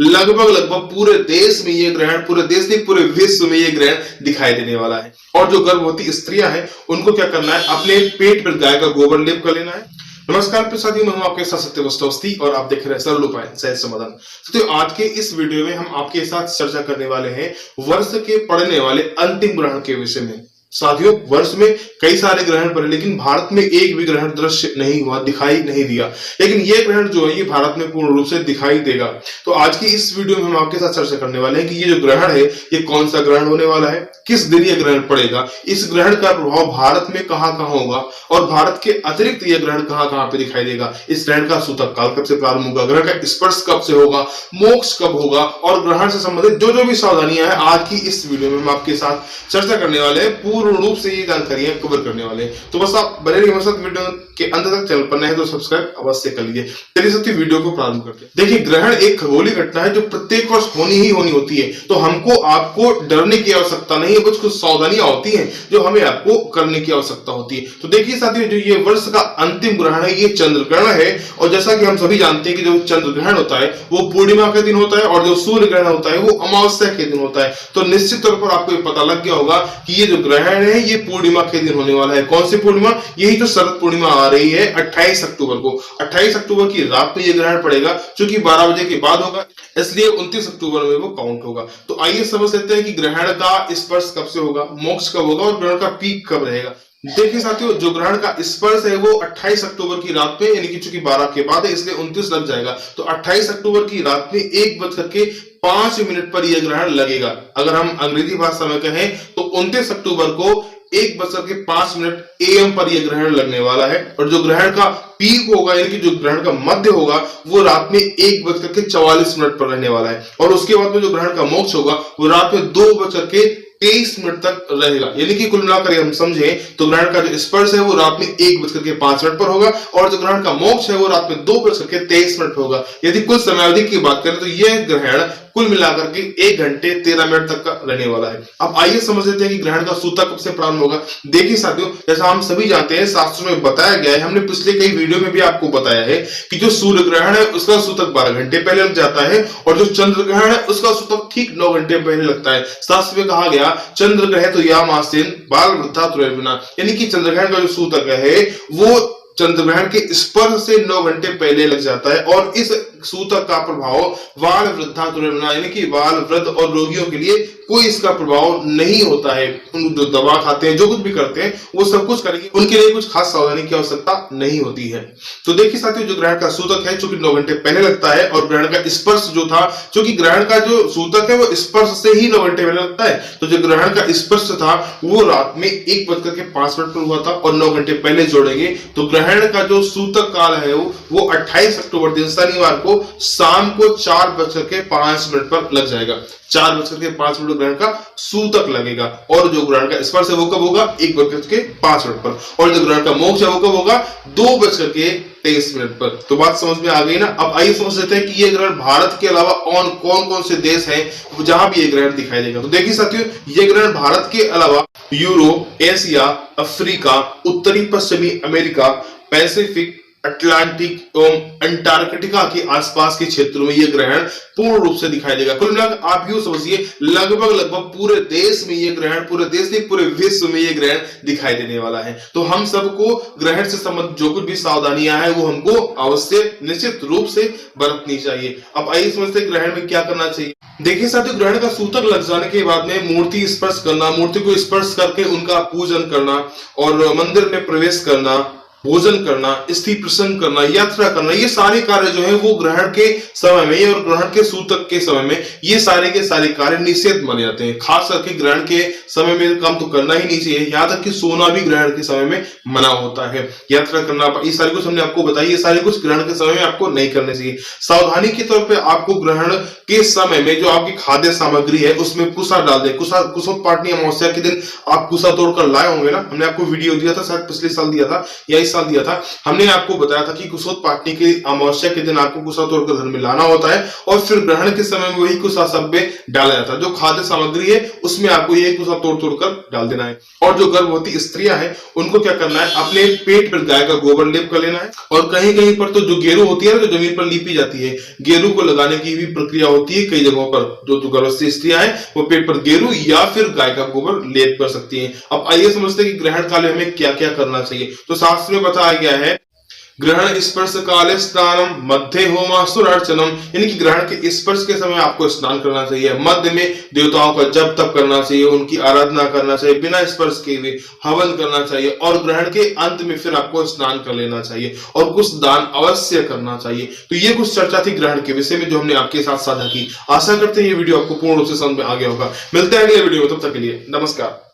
लगभग लगभग पूरे देश में ये ग्रहण, पूरे देश नहीं पूरे विश्व में ये ग्रहण दिखाई देने वाला है। और जो गर्भवती स्त्रियां हैं उनको क्या करना है, अपने पेट पर गाय का गोबर लेप कर लेना है। नमस्कार प्रिय साथियों, मैं हूं आपके साथ सत्यवस्त अवस्थी और आप देख रहे हैं सरल उपाय सहज समाधान। तो आज के इस वीडियो में हम आपके साथ चर्चा करने वाले हैं वर्ष के पड़ने वाले अंतिम ग्रहण के विषय में। साथियों, वर्ष में कई सारे ग्रहण पड़े लेकिन भारत में एक भी ग्रहण दृश्य नहीं हुआ, दिखाई नहीं दिया। लेकिन ये ग्रहण जो है ये भारत में पूर्ण रूप से दिखाई देगा। तो आज की इस वीडियो में हम आपके साथ चर्चा करने वाले हैं कि ये जो ग्रहण है ये कौन सा ग्रहण होने वाला है, किस दिन ये ग्रहण पड़ेगा, इस ग्रहण का प्रभाव भारत में कहां कहां होगा और भारत के अतिरिक्त ये ग्रहण कहां कहां पे दिखाई देगा, इस ग्रहण का सूतक काल कब से प्रारंभ होगा, ग्रहण का स्पर्श कब से होगा, मोक्ष कब होगा और ग्रहण से संबंधित जो जो भी सावधानियां हैं आज की इस वीडियो में हम आपके साथ चर्चा करने वाले हैं। पूर्ण रूप से ये जानकारियां कवर करने वाले हैं। तो बस आप बने रहिए हमारे साथ, वीडियो के अंत तक। चैनल पर नए हैं तो सब्सक्राइब अवश्य कर लीजिए। चलिए सबसे वीडियो को प्रारंभ करते हैं। देखिए, ग्रहण एक खगोलीय घटना है जो प्रत्येक वर्ष होनी ही होनी होती है। तो हमको आपको डरने की आवश्यकता नहीं है, कुछ सावधानियां होती हैं जो हमें आपको करने की आवश्यकता होती है। तो देखिए साथियों, जो ये वर्ष का अंतिम ग्रहण है ये चंद्र ग्रहण है। और जैसा कि हम सभी जानते हैं कि जो चंद्र ग्रहण होता है वो पूर्णिमा के दिन होता है और जो सूर्य ग्रहण होता है वो अमावस्या के दिन होता है। तो निश्चित तौर पर आपको ये पता लग गया होगा कि ये जो ग्रहण है ये पूर्णिमा के दिन होने वाला है। कौन सी पूर्णिमा? यही जो शरद पूर्णिमा आ रही है 28 अक्टूबर को। 28 अक्टूबर की रात में ये ग्रहण पड़ेगा, क्योंकि 12 बजे के बाद होगा, इसलिए 29 अक्टूबर में वो काउंट होगा। तो आइए समझ लेते हैं कि ग्रहण का स्पर्श कब से होगा, मोक्ष कब होगा और ग्रहण का पीक कब रहेगा। देखिए साथियों, जो ग्रहण का स्पर्श है वो 28 अक्टूबर की रात में, यानी कि चूंकि 12 के बाद है इसलिए 29 लग जाएगा। तो 28 अक्टूबर की रात में 1:05 पर यह ग्रहण लगेगा। अगर हम अंग्रेजी भाषा में कहें तो 29 अक्टूबर को 1:05 AM पर यह ग्रहण लगने वाला है। और जो ग्रहण का पीक होगा, यानी कि जो ग्रहण का मध्य होगा, वो रात में 1:44 पर रहने वाला है। और उसके बाद में जो ग्रहण का मोक्ष होगा वो रात में 2:23 तक रहेगा। यानी कि कुल मिलाकर हम समझे तो ग्रहण का जो स्पर्श है वो रात में 1:05 पर होगा और जो ग्रहण का मोक्ष है वो रात में 2:23 होगा। यदि कुल समयावधि की बात करें तो यह ग्रहण कुल मिलाकर के 1 घंटे 13 मिनट तक का रहने वाला है। अब आइए समझ लेते हैं कि ग्रहण का सूतक कब से प्रारंभ होगा। देखिए साथियों, जैसा हम सभी जानते हैं, शास्त्रों में बताया गया है, हमने पिछले कई वीडियो में भी आपको बताया है कि जो सूर्य ग्रहण है उसका सूतक 12 घंटे पहले लग जाता है और जो चंद्र ग्रहण है उसका सूतक ठीक 9 घंटे पहले लगता है। शास्त्र में कहा गया चंद्र ग्रहण तो याम आसीन बाल वृद्धा तुरैर्विना, यानी कि चंद्र ग्रहण का जो सूतक है वो चंद्र ग्रहण के स्पर्श से 9 घंटे पहले लग जाता है। और इस सूतक का प्रभाव बाल वृद्धा तुरैर्विना, यानी कि बाल वृद्ध और रोगियों के लिए कोई इसका प्रभाव नहीं होता है। उन जो दवा खाते हैं, जो कुछ भी करते हैं वो सब कुछ करेंगे, उनके लिए कुछ खास सावधानी की आवश्यकता नहीं होती है। तो देखिए साथियों, जो ग्रहण का सूतक है चूंकि 9 घंटे पहले लगता है और ग्रहण का स्पर्श जो था, क्योंकि ग्रहण का जो सूतक है वो स्पर्श से ही 9 घंटे पहले लगता है, तो जो ग्रहण का स्पर्श था वो रात में 1:05 पर हुआ था और 9 घंटे पहले जोड़ेंगे तो ग्रहण का जो सूतक काल है वो 28 अक्टूबर दिन शनिवार को शाम को 4:05 पर लग जाएगा। 4:05 ग्रहण का सूतक लगेगा और जो ग्रहण का स्पर्श है वो कब होगा? 1:05 पर। और जो ग्रहण का मोक्ष है वो कब होगा? 2:23 पर। तो बात समझ में आ गई ना। अब आइए समझ लेते हैं कि ये ग्रहण भारत के अलावा और कौन कौन से देश हैं जहां भी ये ग्रहण दिखाई देगा। तो देखिए साथियों, ये ग्रहण भारत के अलावा यूरोप, एशिया, अफ्रीका, उत्तरी पश्चिमी अमेरिका, पैसिफिक, अटलांटिक एवं अंटार्कटिका के आसपास के क्षेत्रों में यह ग्रहण पूर्ण रूप से दिखाई देगा। कुल मिलाकर आप यूं समझिए लगभग लगभग पूरे देश में यह ग्रहण, पूरे देश नहीं पूरे विश्व में यह ग्रहण दिखाई देने वाला है। तो हम सबको ग्रहण से संबंधित जो कुछ भी सावधानियां हैं वो हमको अवश्य निश्चित रूप से बरतनी चाहिए। अब आइए समझते हैं ग्रहण में क्या करना चाहिए। देखिए साथियों, ग्रहण का सूतक लग जाने के बाद में मूर्ति स्पर्श करना, मूर्ति को स्पर्श करके उनका पूजन करना और मंदिर में प्रवेश करना, भोजन करना, स्त्री प्रसंग करना, यात्रा करना, ये सारे कार्य जो है वो ग्रहण के समय में और ग्रहण के सूतक के समय में ये सारे के सारे कार्य निषेध माने जाते हैं। खास करके ग्रहण के समय में काम तो करना ही नहीं चाहिए, यहाँ तक कि सोना भी ग्रहण के समय में मना होता है। यात्रा करना, ये सारी कुछ हमने आपको बताई, ये सारी कुछ ग्रहण के समय में आपको नहीं करने चाहिए। सावधानी के तौर पर आपको ग्रहण के समय में जो आपकी खाद्य सामग्री है उसमें कुसा डाल दें। कुसुम पाटनी अमावस्या के दिन आप कुसा तोड़कर लाए होंगे ना, हमने आपको वीडियो दिया था, शायद पिछले साल दिया था या इस साल दिया था, हमने आपको बताया था कि कुशोत्पाटनी की अमावस्या के दिन आपको कुशा तोड़कर घर में लाना होता है और फिर ग्रहण के समय में वही कुशा सब में डाला जाता है। जो खाद्य सामग्री है उसमें आपको ये कुशा तोड़ कर डाल देना है। और जो गर्भवती स्त्रियां हैं उनको क्या करना है, अपने पेट पर गाय का गोबर लेप कर लेना है। और कहीं कहीं पर तो जो गेरू होती है, जो जमीन पर लीपी जाती है, गेरू को लगाने की भी प्रक्रिया होती है। कई जगहों पर जो गर्भवती स्त्रियां हैं वो पेट पर गेरू या फिर गाय का गोबर लेप कर सकती हैं। अब आइए समझते हैं कि ग्रहण काल में हमें क्या क्या करना चाहिए। तो शास्त्र में बताया गया है, ग्रहण स्पर्श काले स्नानम मध्य होमासुर अर्चनम, यानी कि ग्रहण के स्पर्श के समय आपको स्नान करना चाहिए। मध्य में देवताओं का जप तप करना चाहिए, उनकी आराधना करना चाहिए, बिना स्पर्श के हुए हवन करना चाहिए। और ग्रहण के अंत में फिर आपको स्नान कर लेना चाहिए और कुछ दान अवश्य करना चाहिए। तो ये कुछ चर्चा थी ग्रहण के विषय में जो हमने आपके साथ साझा की। आशा करते हैं ये वीडियो आपको पूर्ण रूप से समझ में आ गया होगा। मिलते हैं अगले वीडियो में, तब तक के लिए नमस्कार।